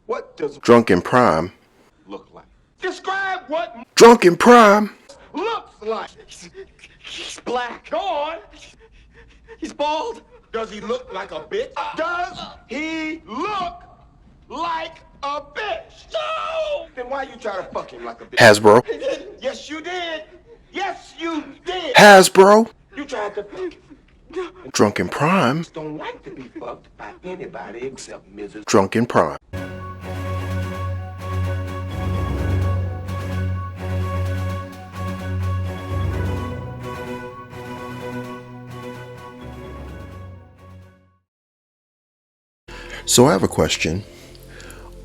What does Drunken Prime. look like? Describe what Drunken Prime. looks like. He's black. Go on. He's bald. Does he look like a bitch? Does he look like a bitch? No! Then why you try to fuck him like a bitch? Hasbro. He didn't. Yes, you did. Yes, you did. Hasbro. You tried to fuck him. Drunken Prime. Don't like to be fucked by anybody except Mrs. Drunken Prime. So I have a question.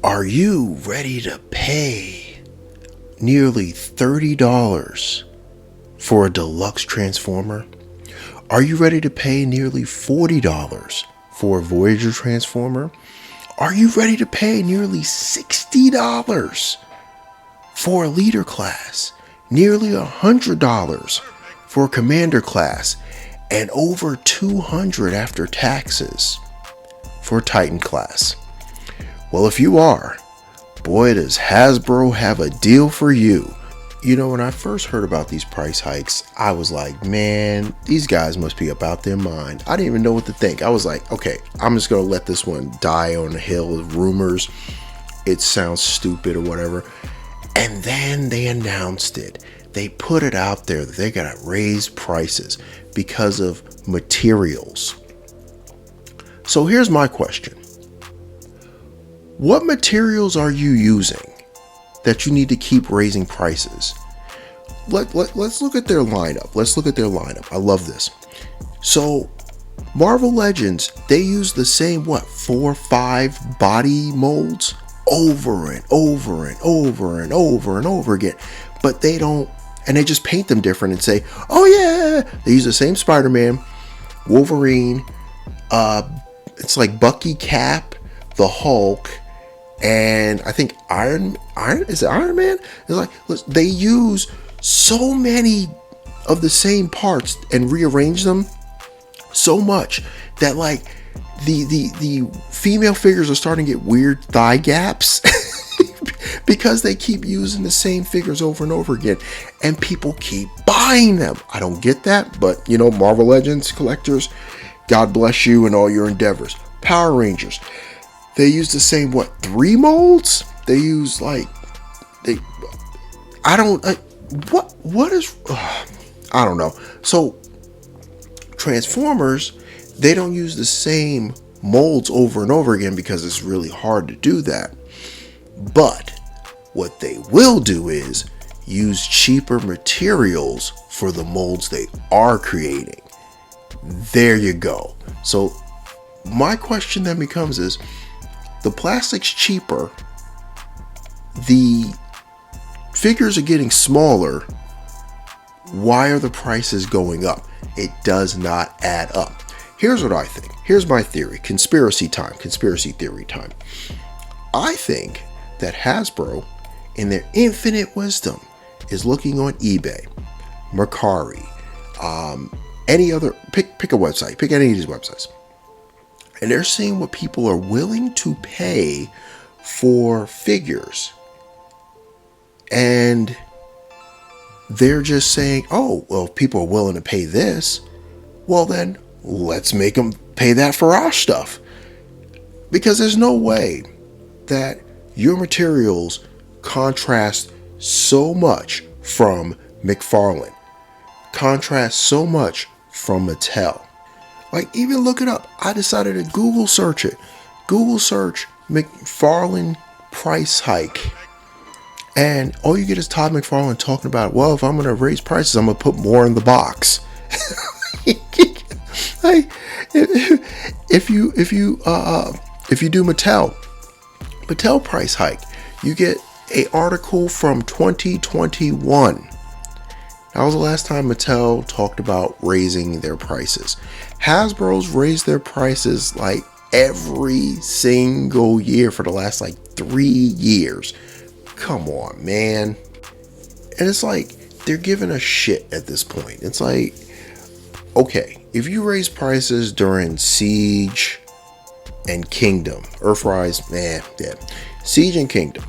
Are you ready to pay nearly $30 for a deluxe Transformer? Are you ready to pay nearly $40 for a Voyager Transformer? Are you ready to pay nearly $60 for a Leader class? Nearly $100 for a Commander class? And over $200 after taxes for Titan class? Well, if you are, boy, does Hasbro have a deal for you. You know, when I first heard about these price hikes, I was like, man, these guys must be about their mind. I didn't even know what to think. I was like, okay, I'm just going to let this one die on a hill of rumors. It sounds stupid or whatever. And then they announced it. They put it out there that they're going to raise prices because of materials. So here's my question. What materials are you using that you need to keep raising prices? Let's look at their lineup. I love this. So Marvel Legends, they use the same, 4 or 5 body molds over and over and over and over and over again. But they don't, and they just paint them different and say, oh yeah, they use the same Spider-Man, Wolverine, it's like Bucky, Cap, the Hulk, and I think Iron is it Iron Man? It's like, they use so many of the same parts and rearrange them so much that like the female figures are starting to get weird thigh gaps because they keep using the same figures over and over again, and people keep buying them. I don't get that, but you know, Marvel Legends collectors, God bless you and all your endeavors. Power Rangers, they use the same 3 molds. They use I don't know. So Transformers, they don't use the same molds over and over again because it's really hard to do that. But what they will do is use cheaper materials for the molds they are creating. There you go. So my question then becomes is, the plastic's cheaper, the figures are getting smaller, why are the prices going up? It does not add up. Here's what I think. Here's my theory. Conspiracy theory time. I think that Hasbro, in their infinite wisdom, is looking on eBay, Mercari, any other, pick a website, pick any of these websites. And they're seeing what people are willing to pay for figures. And they're just saying, oh, well, if people are willing to pay this, well then, let's make them pay that for our stuff. Because there's no way that your materials contrast so much from McFarlane, contrast so much from Mattel. Like, even look it up. I decided to Google search it. Google search McFarlane price hike. And all you get is Todd McFarlane talking about, well, if I'm going to raise prices, I'm going to put more in the box. Like, if you do Mattel price hike, you get an article from 2021. That was the last time Mattel talked about raising their prices. Hasbro's raised their prices like every single year for the last 3 years. Come on, man. And it's like, they're giving a shit at this point. It's like, okay, if you raise prices during Siege and Kingdom, Earthrise, yeah. Siege and Kingdom.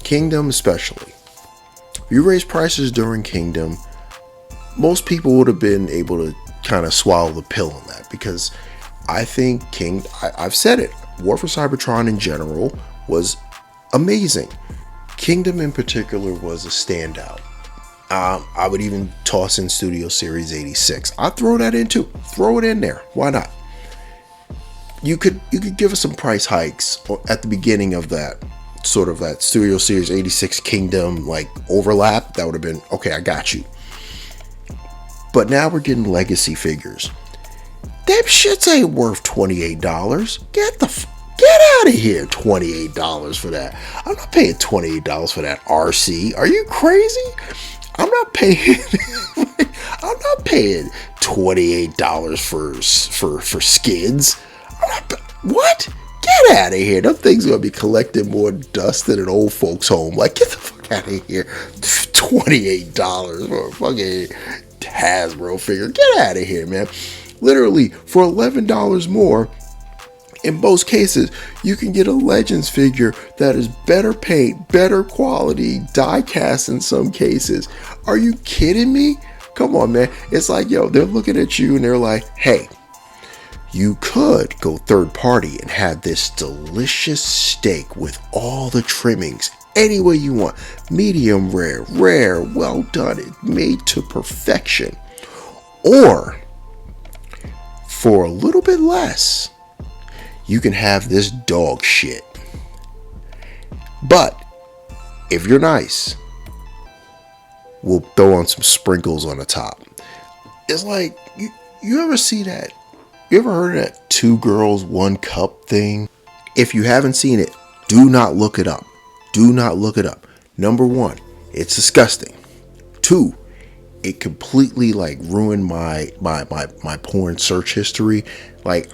Kingdom especially. If you raise prices during Kingdom, most people would have been able to kind of swallow the pill on that, because I think I've said it, War for Cybertron in general was amazing. Kingdom in particular was a standout. I would even toss in Studio Series 86. I'd throw that in too. Throw it in there. Why not? You could give us some price hikes at the beginning of that sort of that Studio Series 86 Kingdom like overlap. That would have been okay. I got you. But now we're getting legacy figures. Them shits ain't worth $28. Get out of here. $28 for that. I'm not paying $28 for that RC. Are you crazy? I'm not paying $28 for skids. What? Get out of here. Them things are gonna be collecting more dust than an old folks home. Like, get the fuck out of here. $28 for a fucking Hasbro figure. Get out of here, man. Literally, for $11 more, in most cases, you can get a Legends figure that is better paint, better quality, die cast in some cases. Are you kidding me? Come on, man. It's like, yo, they're looking at you and they're like, hey, you could go third party and have this delicious steak with all the trimmings any way you want. Medium rare, rare, well done, made to perfection. Or for a little bit less, you can have this dog shit. But if you're nice, we'll throw on some sprinkles on the top. It's like, you ever see that? You ever heard of that 2 girls, 1 cup thing? If you haven't seen it, do not look it up. Do not look it up. Number 1, it's disgusting. 2, it completely like ruined my porn search history. Like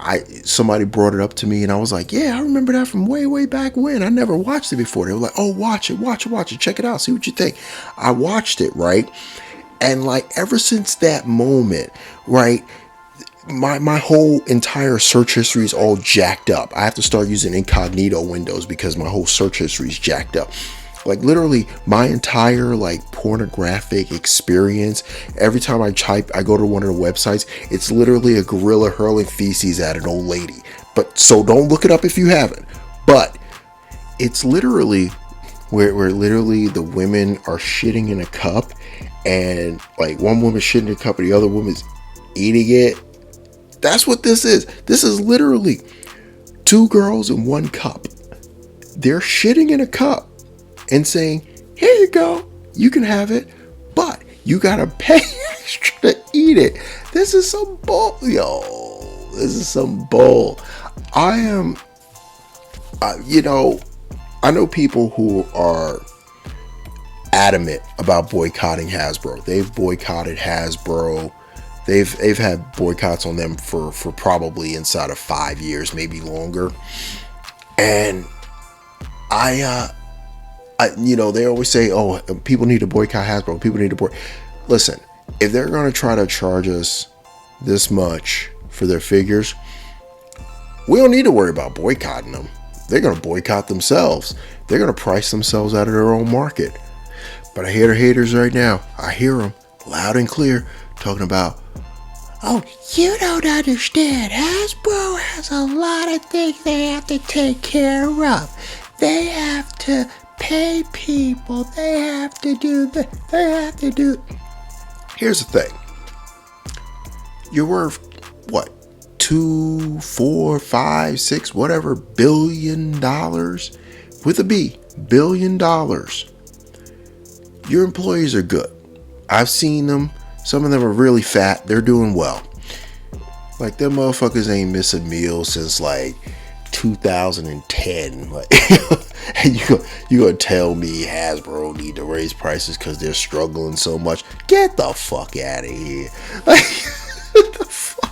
somebody brought it up to me and I was like, yeah, I remember that from way back when. I never watched it before. They were like, oh, watch it, check it out, see what you think. I watched it, right? And like ever since that moment, right, my whole entire search history is all jacked up. I have to start using incognito windows because my whole search history is jacked up. Like literally my entire like pornographic experience, every time I go to one of the websites, it's literally a gorilla hurling feces at an old lady. But so don't look it up if you haven't. But it's literally where literally the women are shitting in a cup, and like one woman's shitting in a cup and the other woman's eating it. That's what this is. This is literally 2 girls in 1 cup. They're shitting in a cup and saying, here you go, you can have it, but you gotta pay extra to eat it. This is some bull, yo. This is some bull. I am, I know people who are adamant about boycotting Hasbro. They've boycotted Hasbro. They've had boycotts on them for probably inside of 5 years, maybe longer. And they always say, oh, people need to boycott Hasbro. People need to boycott. Listen, if they're going to try to charge us this much for their figures, we don't need to worry about boycotting them. They're going to boycott themselves. They're going to price themselves out of their own market. But I hear the haters right now. I hear them loud and clear talking about, oh, you don't understand. Hasbro has a lot of things they have to take care of. They have to pay people. They have to do that. They have to do. Here's the thing. You're worth what? 2, 4, 5, 6, whatever $billion with a B. $1 billion. Your employees are good. I've seen them. Some of them are really fat. They're doing well. Like, them motherfuckers ain't missed a meal since like 2010. Like, and you gonna tell me Hasbro need to raise prices because they're struggling so much? Get the fuck out of here. Like, what the fuck?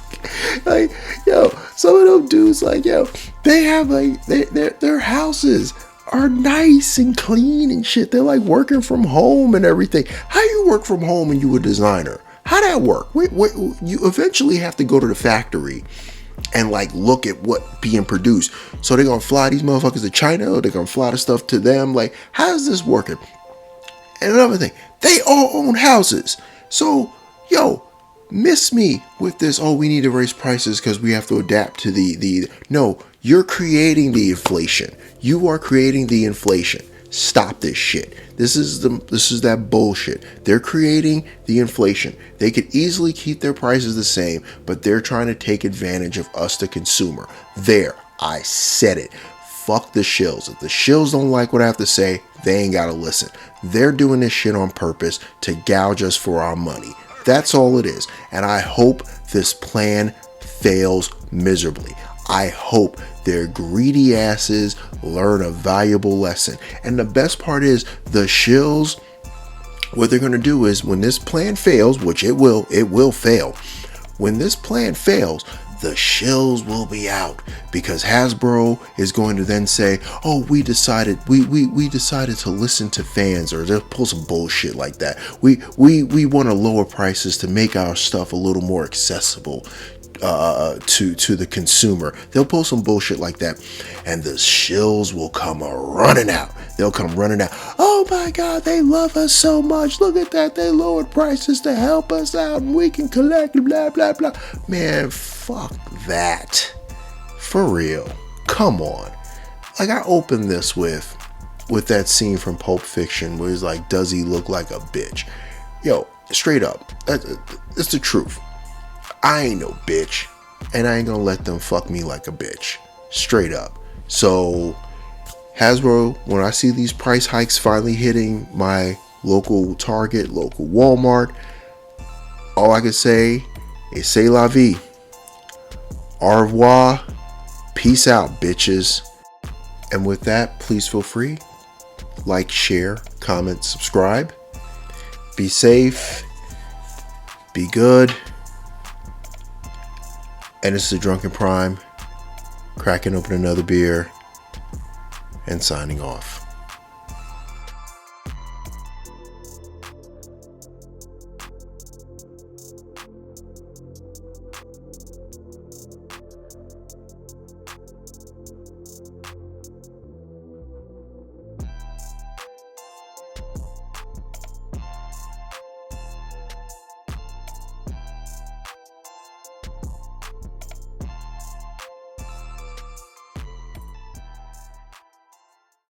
Like, yo, some of them dudes, like, yo, they have like their houses are nice and clean and shit. They're like working from home and everything. How you work from home and you a designer? How that work? Wait, you eventually have to go to the factory and like look at what being produced. So they're gonna fly these motherfuckers to China, or they're gonna fly the stuff to them. Like, how is this working? And another thing, they all own houses. So, yo, miss me with this, oh, we need to raise prices because we have to adapt to the no, you're creating the inflation. You are creating the inflation. Stop this shit. This is that bullshit. They're creating the inflation. They could easily keep their prices the same, but they're trying to take advantage of us, the consumer. There, I said it. Fuck the shills. If the shills don't like what I have to say, they ain't gotta listen. They're doing this shit on purpose to gouge us for our money. That's all it is. And I hope this plan fails miserably. I hope their greedy asses learn a valuable lesson. And the best part is, the shills, what they're going to do is, when this plan fails, which it will fail. When this plan fails, the shills will be out, because Hasbro is going to then say, oh, we decided to listen to fans, or they'll pull some bullshit like that. We want to lower prices to make our stuff a little more accessible to the consumer. They'll pull some bullshit like that, and the shills will come running out. They'll come running out. Oh my God, they love us so much. Look at that. They lowered prices to help us out, and we can collect, blah, blah, blah. Man, fuck that. For real. Come on. Like, I opened this with that scene from Pulp Fiction where he's like, does he look like a bitch? Yo, straight up. It's the truth. I ain't no bitch, and I ain't gonna let them fuck me like a bitch. Straight up. So, Hasbro, when I see these price hikes finally hitting my local Target, local Walmart, all I can say is c'est la vie. Au revoir. Peace out, bitches. And with that, please feel free. Like, share, comment, subscribe. Be safe. Be good. And it's the Drunken Prime, cracking open another beer and signing off.